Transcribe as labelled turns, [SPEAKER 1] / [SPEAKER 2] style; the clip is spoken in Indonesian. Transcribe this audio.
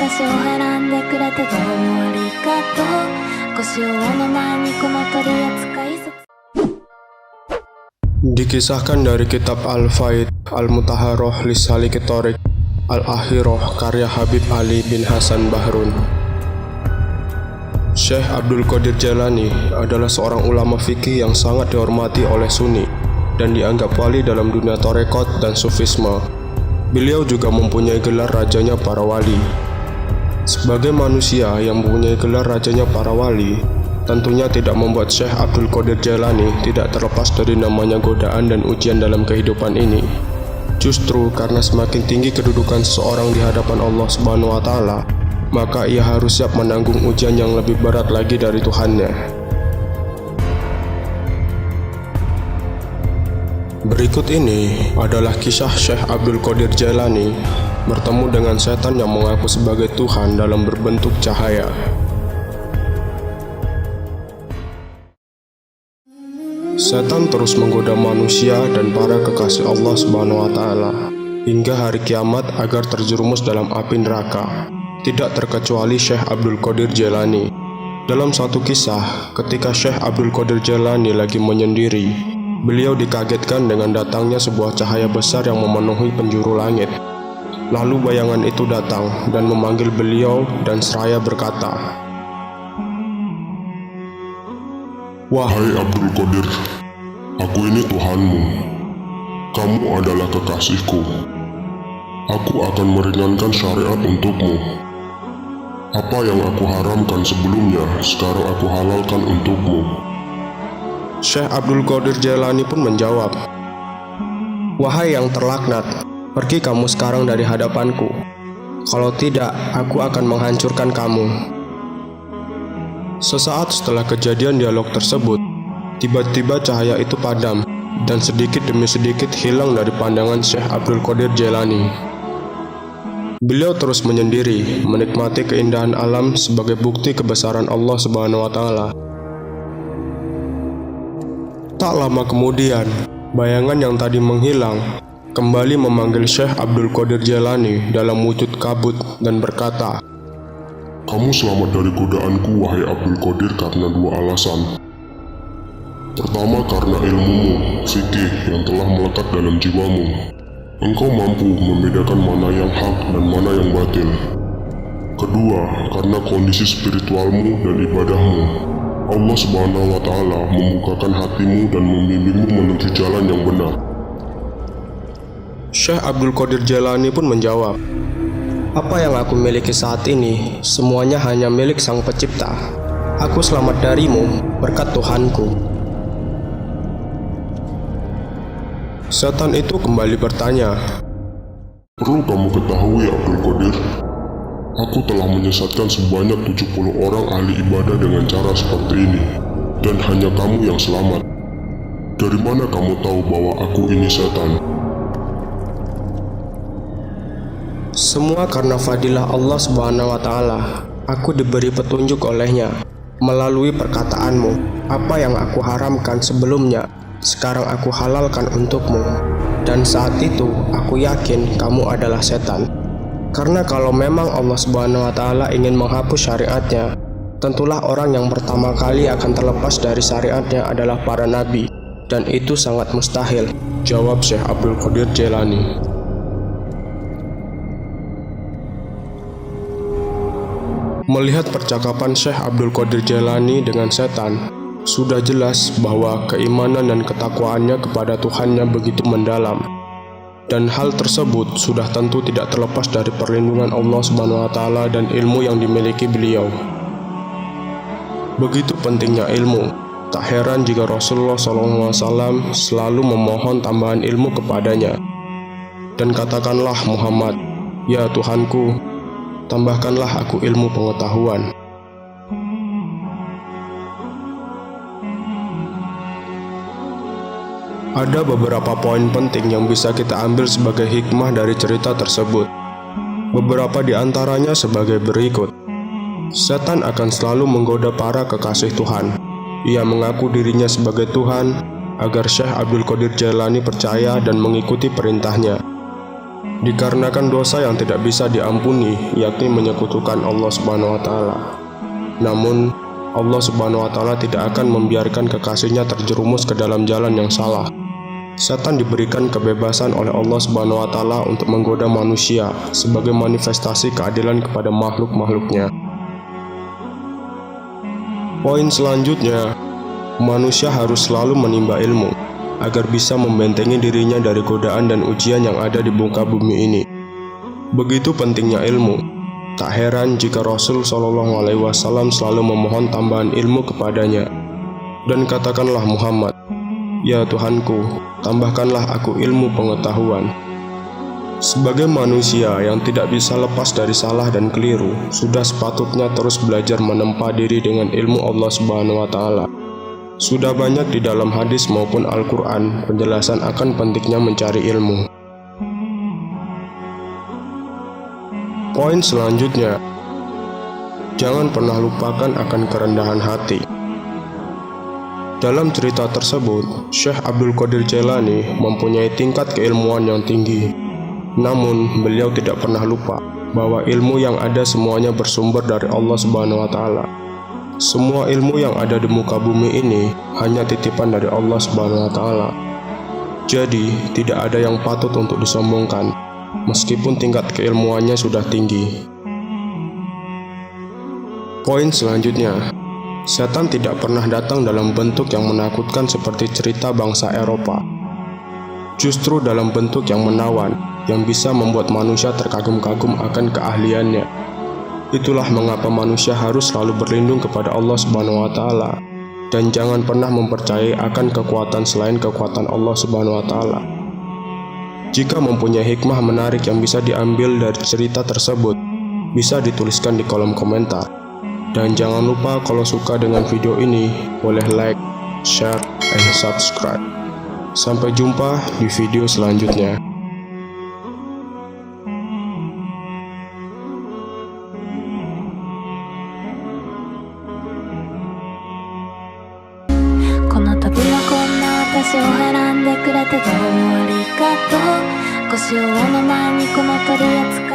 [SPEAKER 1] 私を選んでくれてどうもありがとう。腰をの前にこの取扱説。
[SPEAKER 2] Dikisahkan dari kitab Al-Faid Al-Mutahharoh Lisalik Thorik Al-Akhirah karya Habib Ali bin Hasan Bahrun. Syekh Abdul Qadir Jailani adalah seorang ulama fikih yang sangat dihormati oleh Sunni dan dianggap wali dalam dunia tarekat dan sufisme. Beliau juga mempunyai gelar rajanya para wali. Sebagai manusia yang mempunyai gelar rajanya para wali, tentunya tidak membuat Syekh Abdul Qadir Jailani tidak terlepas dari namanya godaan dan ujian dalam kehidupan ini. Justru karena semakin tinggi kedudukan seseorang di hadapan Allah Subhanahu wa Ta'ala, maka ia harus siap menanggung ujian yang lebih berat lagi dari Tuhannya. Berikut ini adalah kisah Syekh Abdul Qadir Jailani bertemu dengan setan yang mengaku sebagai Tuhan dalam berbentuk cahaya. Setan terus menggoda manusia dan para kekasih Allah Subhanahu wa Ta'ala hingga hari kiamat agar terjerumus dalam api neraka. Tidak terkecuali Syekh Abdul Qadir Jailani. Dalam satu kisah, ketika Syekh Abdul Qadir Jailani lagi menyendiri, beliau dikagetkan dengan datangnya sebuah cahaya besar yang memenuhi penjuru langit. Lalu bayangan itu datang dan memanggil beliau dan seraya berkata,
[SPEAKER 3] "Wahai Abdul Qadir, aku ini Tuhanmu. Kamu adalah kekasihku. Aku akan meringankan syariat untukmu. Apa yang aku haramkan sebelumnya, sekarang aku halalkan untukmu."
[SPEAKER 2] Syekh Abdul Qadir Jailani pun menjawab, "Wahai yang terlaknat, pergi kamu sekarang dari hadapanku. Kalau tidak, aku akan menghancurkan kamu." Sesaat setelah kejadian dialog tersebut, tiba-tiba cahaya itu padam dan sedikit demi sedikit hilang dari pandangan Syekh Abdul Qadir Jailani. Beliau terus menyendiri, menikmati keindahan alam sebagai bukti kebesaran Allah Subhanahu wa Ta'ala. Tak lama kemudian, bayangan yang tadi menghilang kembali memanggil Syekh Abdul Qadir Jailani dalam wujud kabut dan berkata,
[SPEAKER 3] "Kamu selamat dari godaanku, wahai Abdul Qadir, karena dua alasan. Pertama, karena ilmumu, fikih yang telah melekat dalam jiwamu. Engkau mampu membedakan mana yang hak dan mana yang batil. Kedua, karena kondisi spiritualmu dan ibadahmu. Allah Subhanahu wa Ta'ala membukakan hatimu dan membimbingmu menuju jalan yang benar."
[SPEAKER 2] Syekh Abdul Qadir Jailani pun menjawab, "Apa yang aku miliki saat ini, semuanya hanya milik Sang Pencipta. Aku selamat darimu berkat Tuhanku." Setan itu kembali bertanya,
[SPEAKER 3] "Perlu kamu ketahui, Abdul Qadir, aku telah menyesatkan sebanyak 70 orang ahli ibadah dengan cara seperti ini, dan hanya kamu yang selamat. Dari mana kamu tahu bahwa aku ini setan?"
[SPEAKER 2] "Semua karena fadilah Allah Subhanahu wa Ta'ala. Aku diberi petunjuk olehnya melalui perkataanmu. Apa yang aku haramkan sebelumnya, sekarang aku halalkan untukmu. Dan saat itu aku yakin kamu adalah setan. Karena kalau memang Allah Subhanahu wa Ta'ala ingin menghapus syariatnya, tentulah orang yang pertama kali akan terlepas dari syariatnya adalah para nabi, dan itu sangat mustahil," jawab Syekh Abdul Qadir Jailani. Melihat percakapan Syekh Abdul Qadir Jailani dengan setan, sudah jelas bahwa keimanan dan ketakwaannya kepada Tuhannya begitu mendalam. Dan hal tersebut sudah tentu tidak terlepas dari perlindungan Allah Subhanahu wa Ta'ala dan ilmu yang dimiliki beliau. Begitu pentingnya ilmu, tak heran jika Rasulullah SAW selalu memohon tambahan ilmu kepadanya. Dan katakanlah Muhammad, "Ya Tuhanku, tambahkanlah aku ilmu pengetahuan." Ada beberapa poin penting yang bisa kita ambil sebagai hikmah dari cerita tersebut. Beberapa di antaranya sebagai berikut. Setan akan selalu menggoda para kekasih Tuhan. Ia mengaku dirinya sebagai Tuhan agar Syekh Abdul Qadir Jailani percaya dan mengikuti perintahnya. dikarenakan dosa yang tidak bisa diampuni, yakni menyekutukan Allah Subhanahu wa Ta'ala. Namun, Allah Subhanahu wa Ta'ala tidak akan membiarkan kekasihnya terjerumus ke dalam jalan yang salah. Setan diberikan kebebasan oleh Allah Subhanahu wa Ta'ala untuk menggoda manusia sebagai manifestasi keadilan kepada makhluk-makhluknya. Poin selanjutnya, manusia harus selalu menimba ilmu agar bisa membentengi dirinya dari godaan dan ujian yang ada di muka bumi ini. Begitu pentingnya ilmu, tak heran jika Rasul Shallallahu Alaihi Wasallam selalu memohon tambahan ilmu kepadanya. Dan katakanlah Muhammad, "Ya Tuhanku, tambahkanlah aku ilmu pengetahuan." Sebagai manusia yang tidak bisa lepas dari salah dan keliru, sudah sepatutnya terus belajar menempa diri dengan ilmu Allah Subhanahu wa Ta'ala. Sudah banyak di dalam hadis maupun Al-Quran penjelasan akan pentingnya mencari ilmu. Poin selanjutnya, jangan pernah lupakan akan kerendahan hati. Dalam cerita tersebut, Syekh Abdul Qadir Jailani mempunyai tingkat keilmuan yang tinggi. Namun, beliau tidak pernah lupa bahwa ilmu yang ada semuanya bersumber dari Allah Subhanahu wa Ta'ala. Semua ilmu yang ada di muka bumi ini hanya titipan dari Allah Subhanahu wa Ta'ala. Jadi, tidak ada yang patut untuk disombongkan, meskipun tingkat keilmuannya sudah tinggi. Poin selanjutnya, setan tidak pernah datang dalam bentuk yang menakutkan seperti cerita bangsa Eropa. Justru dalam bentuk yang menawan, yang bisa membuat manusia terkagum-kagum akan keahliannya. Itulah mengapa manusia harus selalu berlindung kepada Allah Subhanahu wa Ta'ala dan jangan pernah mempercayai akan kekuatan selain kekuatan Allah Subhanahu wa Ta'ala. Jika mempunyai hikmah menarik yang bisa diambil dari cerita tersebut, bisa dituliskan di kolom komentar. Dan jangan lupa kalau suka dengan video ini, boleh like, share, and subscribe. Sampai jumpa di video selanjutnya.
[SPEAKER 1] 私を選んでくれてどうもありがとう。腰をの前にこの取り扱い